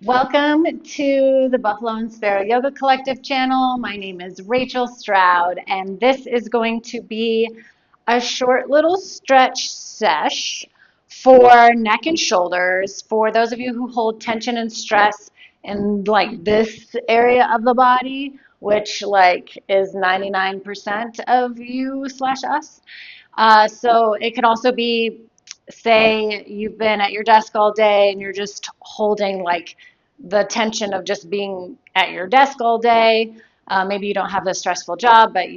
Welcome to the Buffalo and Sparrow Yoga Collective channel. My name is Rachel Stroud, and this is going to be a short little stretch sesh for neck and shoulders. For those of you who hold tension and stress in like this area of the body, which like is 99% of you slash us. So it could also be, say you've been at your desk all day and you're just holding like the tension of just being at your desk all day. Maybe you don't have a stressful job, but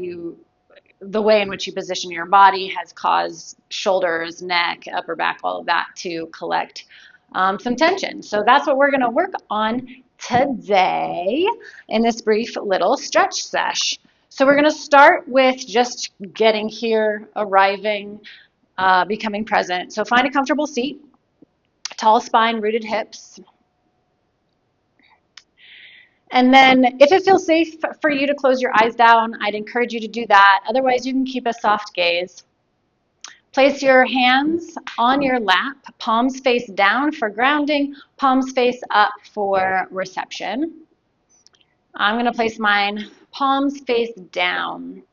the way in which you position your body has caused shoulders, neck, upper back, all of that to collect some tension. So that's what we're going to work on today in this brief little stretch sesh. So we're going to start with just getting here, arriving, becoming present. So find a comfortable seat, tall spine, rooted hips. And then if it feels safe for you to close your eyes down, I'd encourage you to do that. Otherwise, you can keep a soft gaze. Place your hands on your lap, palms face down for grounding, palms face up for reception. I'm going to place mine palms face down.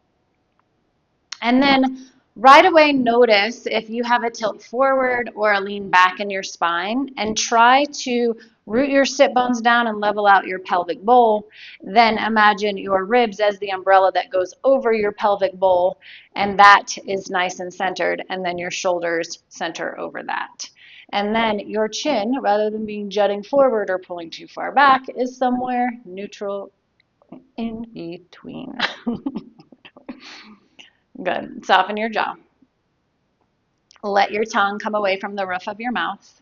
And then right away notice if you have a tilt forward or a lean back in your spine, and try to root your sit bones down and level out your pelvic bowl. Then imagine your ribs as the umbrella that goes over your pelvic bowl, and that is nice and centered, and then your shoulders center over that. And then your chin, rather than being jutting forward or pulling too far back, is somewhere neutral in between. Good. Soften your jaw. Let your tongue come away from the roof of your mouth.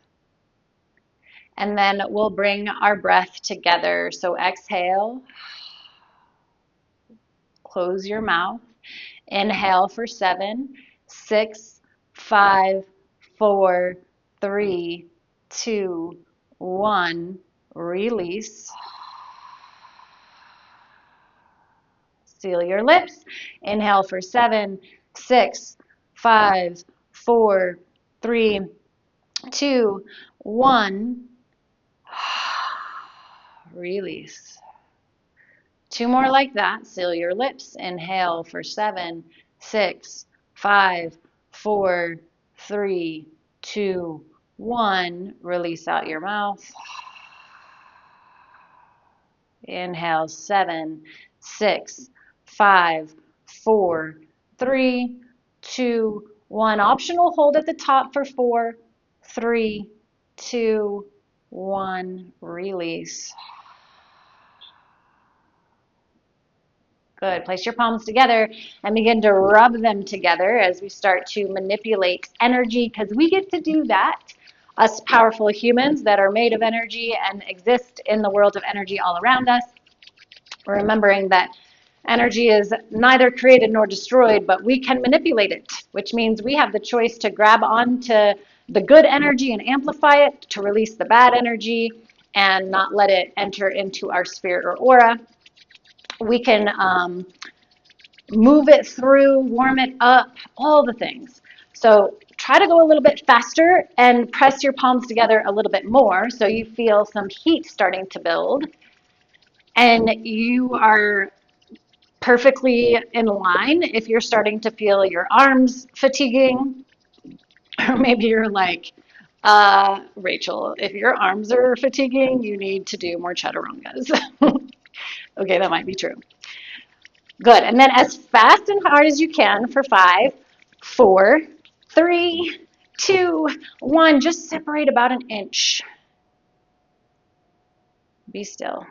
And then we'll bring our breath together. So exhale. Close your mouth. Inhale for 7, 6, 5, 4, 3, 2, 1. Release. Seal your lips. Inhale for 7, 6, 5, 4, 3, 2, 1. Release. 2 more like that. Seal your lips. Inhale for 7, 6, 5, 4, 3, 2, 1. Release out your mouth. Inhale 7, 6, 5, 4, 3, 2, 1. Optional hold at the top for 4, 3, 2, 1. Release. Good. Place your palms together and begin to rub them together as we start to manipulate energy, because we get to do that. Us powerful humans that are made of energy and exist in the world of energy all around us. Remembering that energy is neither created nor destroyed, but we can manipulate it, which means we have the choice to grab onto the good energy and amplify it, to release the bad energy and not let it enter into our spirit or aura. We can move it through, warm it up, all the things. So try to go a little bit faster and press your palms together a little bit more so you feel some heat starting to build. And you are perfectly in line if you're starting to feel your arms fatiguing, or maybe you're like, Rachel, if your arms are fatiguing, you need to do more chaturangas. Okay, that might be true. Good. And then as fast and hard as you can for 5, 4, 3, 2, 1. Just separate about an inch. Be still.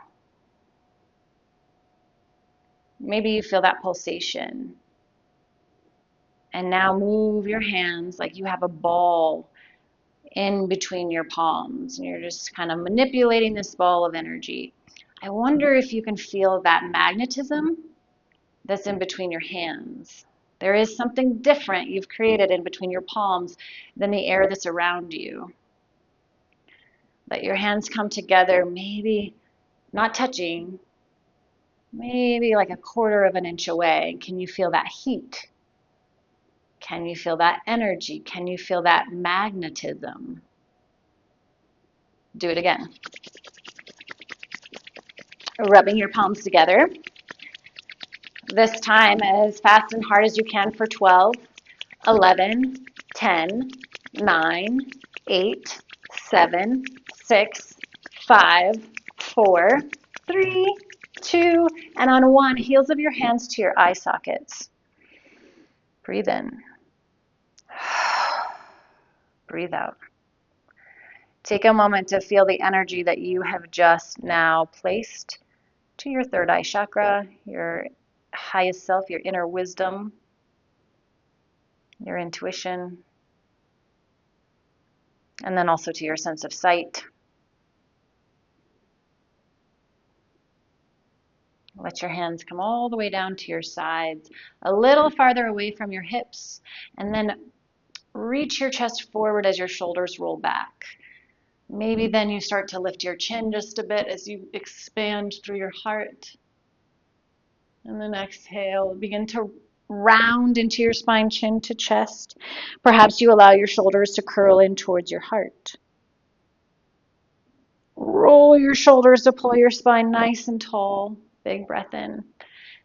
Maybe you feel that pulsation. And now move your hands like you have a ball in between your palms, and you're just kind of manipulating this ball of energy. I wonder if you can feel that magnetism that's in between your hands. There is something different you've created in between your palms than the air that's around you. Let your hands come together, maybe not touching, maybe like a quarter of an inch away. Can you feel that heat? Can you feel that energy? Can you feel that magnetism? Do it again. rubbing your palms together. This time as fast and hard as you can for 12, 11, 10, 9, 8, 7, 6, 5, 4, 3, 2, and on 1, heels of your hands to your eye sockets. Breathe in. Breathe out. Take a moment to feel the energy that you have just now placed to your third eye chakra, your highest self, your inner wisdom, your intuition, and then also to your sense of sight. Let your hands come all the way down to your sides, a little farther away from your hips, and then reach your chest forward as your shoulders roll back. Maybe then you start to lift your chin just a bit as you expand through your heart. And then exhale, begin to round into your spine, chin to chest. Perhaps you allow your shoulders to curl in towards your heart. Roll your shoulders to pull your spine nice and tall. Big breath in.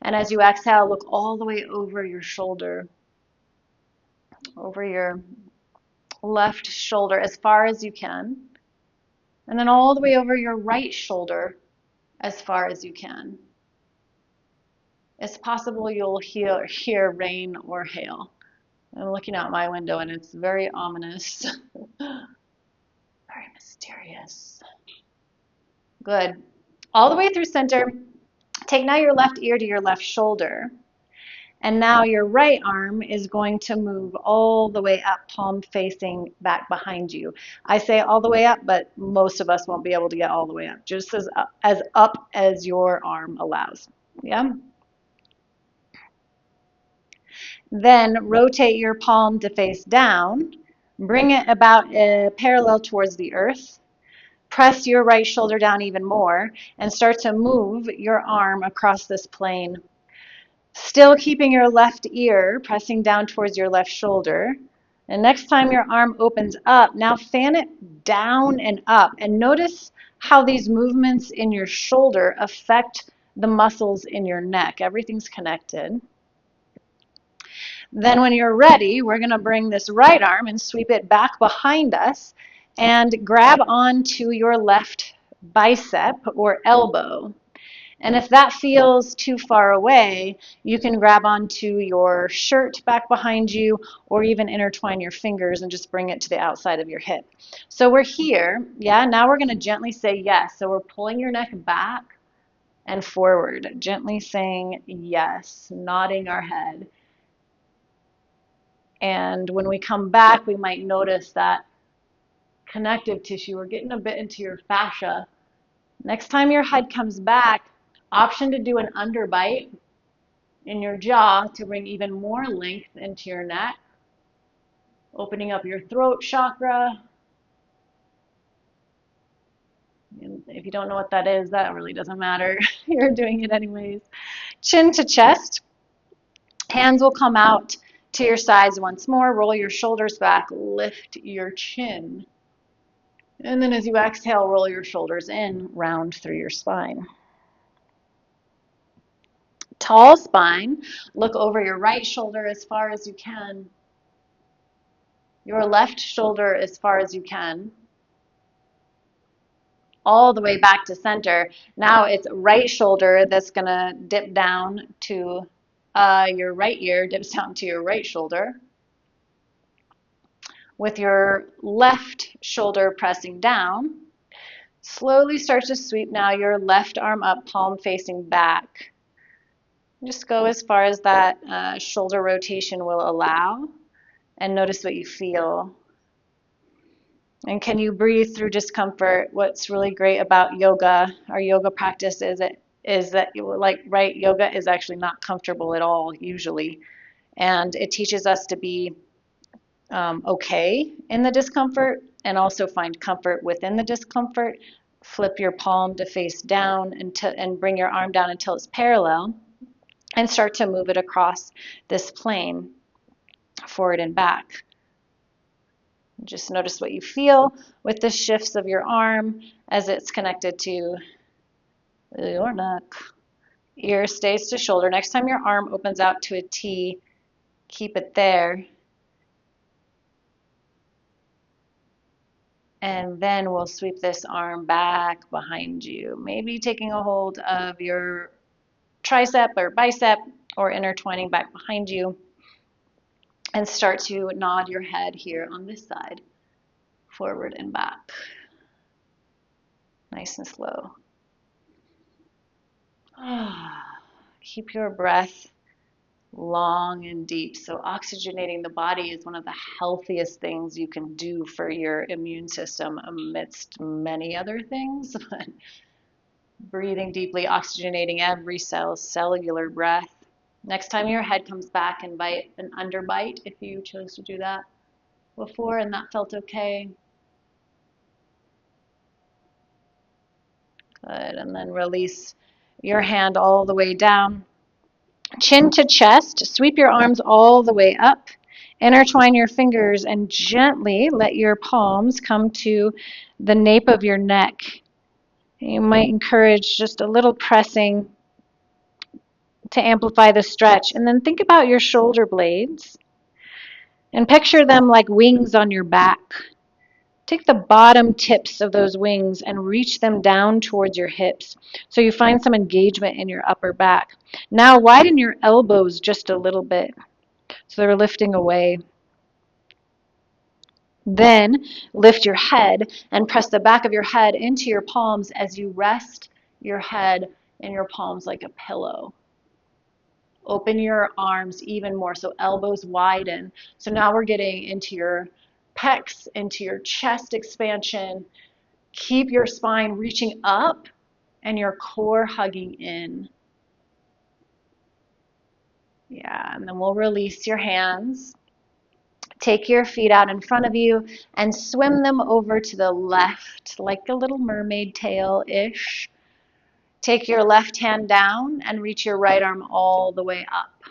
And as you exhale, look all the way over your shoulder, over your left shoulder as far as you can. And then all the way over your right shoulder as far as you can. It's possible you'll hear rain or hail. I'm looking out my window and it's very ominous, very mysterious. Good. All the way through center. Take now your left ear to your left shoulder. And now your right arm is going to move all the way up, palm facing back behind you. I say all the way up, but most of us won't be able to get all the way up, just as up as your arm allows. Yeah? Then rotate your palm to face down. Bring it about parallel towards the earth. Press your right shoulder down even more and start to move your arm across this plane. Still keeping your left ear pressing down towards your left shoulder. And next time your arm opens up, now fan it down and up. And notice how these movements in your shoulder affect the muscles in your neck. Everything's connected. Then when you're ready, we're going to bring this right arm and sweep it back behind us and grab onto your left bicep or elbow. And if that feels too far away, you can grab onto your shirt back behind you or even intertwine your fingers and just bring it to the outside of your hip. So we're here. Yeah, now we're going to gently say yes. So we're pulling your neck back and forward, gently saying yes, nodding our head. And when we come back, we might notice that connective tissue. We're getting a bit into your fascia. Next time your head comes back, option to do an underbite in your jaw to bring even more length into your neck, opening up your throat chakra. And if you don't know what that is, that really doesn't matter. You're doing it anyways. Chin to chest. Hands will come out to your sides once more. Roll your shoulders back. Lift your chin. And then as you exhale, roll your shoulders in, round through your spine. Tall spine. Look over your right shoulder as far as you can. Your left shoulder as far as you can. All the way back to center. Now it's right shoulder that's going to dip down to your right ear, dips down to your right shoulder. With your left shoulder pressing down, slowly start to sweep now your left arm up, palm facing back. Just go as far as that shoulder rotation will allow and notice what you feel. And can you breathe through discomfort? What's really great about yoga, our yoga practice, is that yoga is actually not comfortable at all usually. And it teaches us to be okay in the discomfort and also find comfort within the discomfort. Flip your palm to face down and bring your arm down until it's parallel and start to move it across this plane, forward and back. Just notice what you feel with the shifts of your arm as it's connected to your neck. Ear stays to shoulder. Next time your arm opens out to a T, keep it there. And then we'll sweep this arm back behind you. Maybe taking a hold of your tricep or bicep or intertwining back behind you. And start to nod your head here on this side, forward and back. Nice and slow. Keep your breath long and deep. So oxygenating the body is one of the healthiest things you can do for your immune system amidst many other things. Breathing deeply, oxygenating every cell, cellular breath. Next time your head comes back, invite an underbite if you chose to do that before and that felt okay. Good, and then release your hand all the way down. Chin to chest, sweep your arms all the way up. Intertwine your fingers and gently let your palms come to the nape of your neck. You might encourage just a little pressing to amplify the stretch. And then think about your shoulder blades and picture them like wings on your back. Take the bottom tips of those wings and reach them down towards your hips so you find some engagement in your upper back. Now widen your elbows just a little bit so they're lifting away. Then lift your head and press the back of your head into your palms as you rest your head in your palms like a pillow. Open your arms even more so elbows widen. So now we're getting into your pecs, into your chest expansion. Keep your spine reaching up and your core hugging in. Yeah, and then we'll release your hands. Take your feet out in front of you and swim them over to the left, like a little mermaid tail-ish. Take your left hand down and reach your right arm all the way up.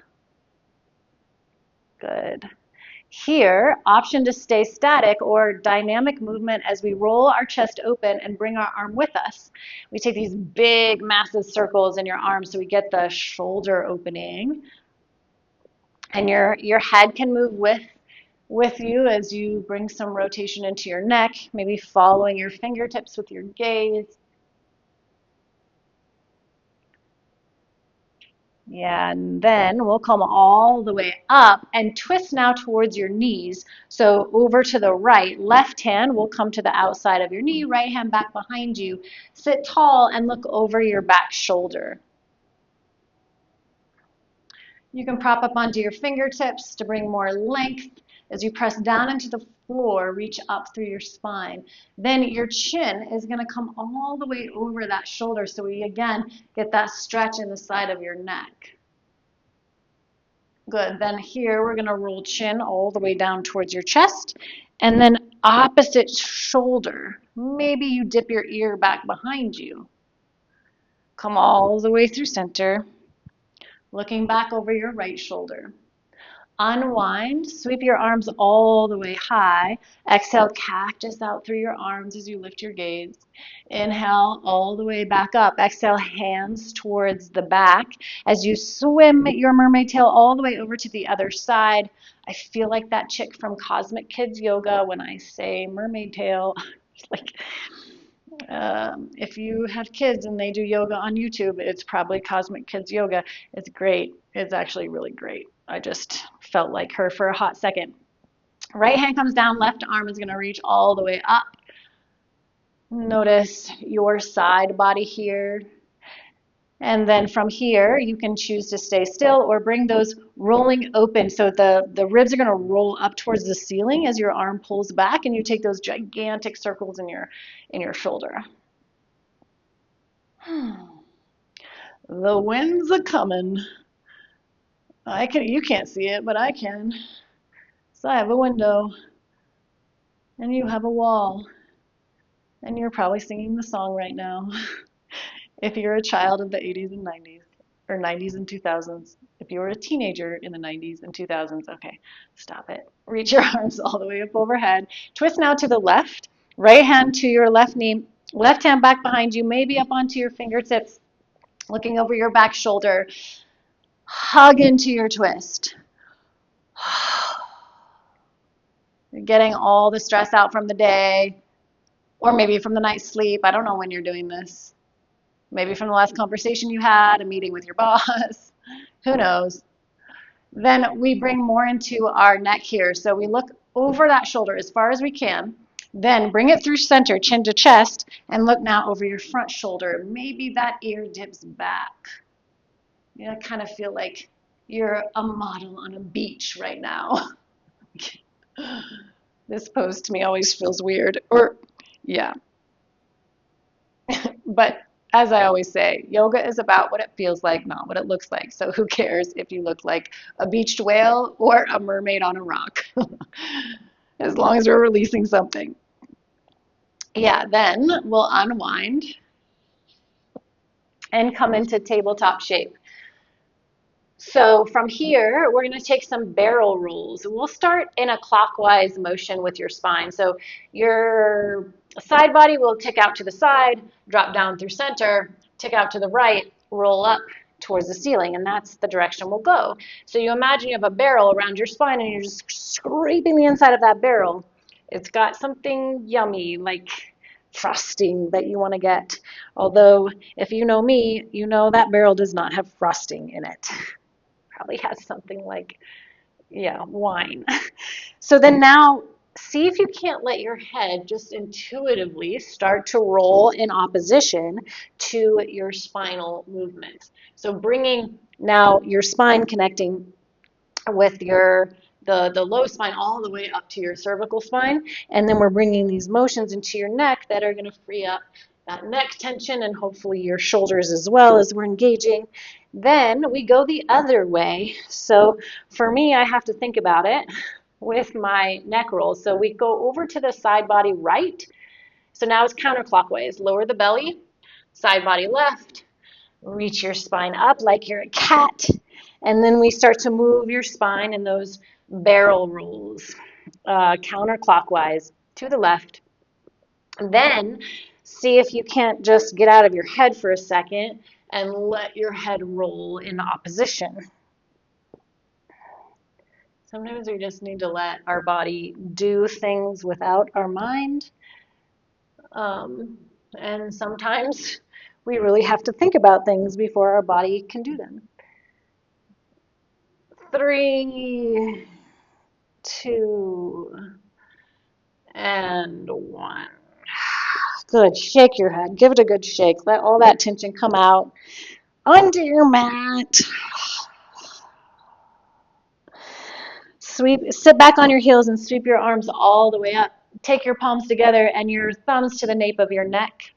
Good. Here, option to stay static or dynamic movement as we roll our chest open and bring our arm with us. We take these big, massive circles in your arm so we get the shoulder opening. And your head can move with you as you bring some rotation into your neck, maybe following your fingertips with your gaze. Yeah, and then we'll come all the way up and twist now towards your knees. So over to the right, left hand will come to the outside of your knee, right hand back behind you. Sit tall and look over your back shoulder. You can prop up onto your fingertips to bring more length. As you press down into the floor, reach up through your spine. Then your chin is going to come all the way over that shoulder. So we again get that stretch in the side of your neck. Good. Then here we're going to roll chin all the way down towards your chest. And then opposite shoulder. Maybe you dip your ear back behind you. Come all the way through center. Looking back over your right shoulder. Unwind, sweep your arms all the way high. Exhale, cactus out through your arms as you lift your gaze. Inhale, all the way back up. Exhale, hands towards the back as you swim your mermaid tail all the way over to the other side. I feel like that chick from Cosmic Kids Yoga when I say mermaid tail. Like, if you have kids and they do yoga on YouTube, it's probably Cosmic Kids Yoga. It's great. It's actually really great. I just felt like her for a hot second. Right hand comes down, left arm is going to reach all the way up. Notice your side body here. And then from here, you can choose to stay still or bring those rolling open. So the ribs are going to roll up towards the ceiling as your arm pulls back, and you take those gigantic circles in your shoulder. The wind's a coming. You can't see it, but I can. So I have a window, and you have a wall, and you're probably singing the song right now. If you're a child of the 80s and 90s, or 90s and 2000s, if you were a teenager in the 90s and 2000s, okay, stop it. Reach your arms all the way up overhead. Twist now to the left. Right hand to your left knee. Left hand back behind you, maybe up onto your fingertips. Looking over your back shoulder, hug into your twist. You're getting all the stress out from the day, or maybe from the night's sleep. I don't know when you're doing this. Maybe from the last conversation you had, a meeting with your boss. Who knows? Then we bring more into our neck here. So we look over that shoulder as far as we can. Then bring it through center, chin to chest, and look now over your front shoulder. Maybe that ear dips back. You know, kind of feel like you're a model on a beach right now. This pose to me always feels weird. Or, yeah. But as I always say, yoga is about what it feels like, not what it looks like. So who cares if you look like a beached whale or a mermaid on a rock? As long as we're releasing something. Yeah, then we'll unwind and come into tabletop shape. So from here, we're going to take some barrel rolls. We'll start in a clockwise motion with your spine. So your side body will tick out to the side, drop down through center, tick out to the right, roll up towards the ceiling, and that's the direction we'll go. So you imagine you have a barrel around your spine and you're just scraping the inside of that barrel. It's got something yummy like frosting that you want to get. Although if you know me, you know that barrel does not have frosting in it. Probably has something like, yeah, wine. So then now see if you can't let your head just intuitively start to roll in opposition to your spinal movements. So bringing now your spine connecting with the low spine all the way up to your cervical spine, and then we're bringing these motions into your neck that are going to free up that neck tension and hopefully your shoulders as well as we're engaging. Then we go the other way. So for me, I have to think about it with my neck roll. So we go over to the side body right. So now it's counterclockwise. Lower the belly, side body left, reach your spine up like you're a cat, and then we start to move your spine in those barrel rolls, counterclockwise to the left. Then see if you can't just get out of your head for a second and let your head roll in opposition. Sometimes we just need to let our body do things without our mind. And sometimes we really have to think about things before our body can do them. 3, 2, and 1. Good. Shake your head. Give it a good shake. Let all that tension come out onto your mat. Sit back on your heels and sweep your arms all the way up. Take your palms together and your thumbs to the nape of your neck.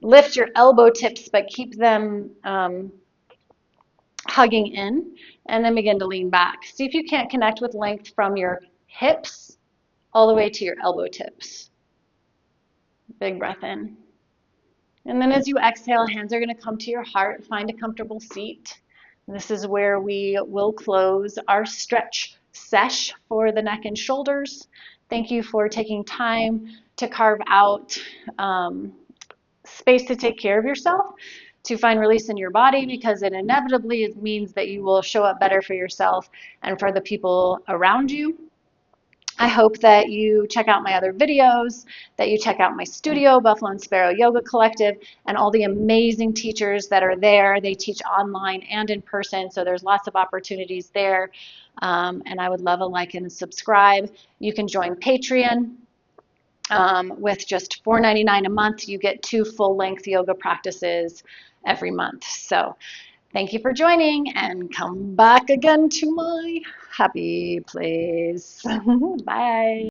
Lift your elbow tips, but keep them hugging in, and then begin to lean back. See if you can't connect with length from your hips all the way to your elbow tips. Big breath in. And then as you exhale, hands are going to come to your heart. Find a comfortable seat. This is where we will close our stretch sesh for the neck and shoulders. Thank you for taking time to carve out space to take care of yourself, to find release in your body, because it inevitably means that you will show up better for yourself and for the people around you. I hope that you check out my other videos, that you check out my studio, Buffalo and Sparrow Yoga Collective, and all the amazing teachers that are there. They teach online and in person, so there's lots of opportunities there. And I would love a like and a subscribe. You can join Patreon. With just $4.99 a month, you get 2 full-length yoga practices every month. So thank you for joining, and come back again to my happy place. Bye.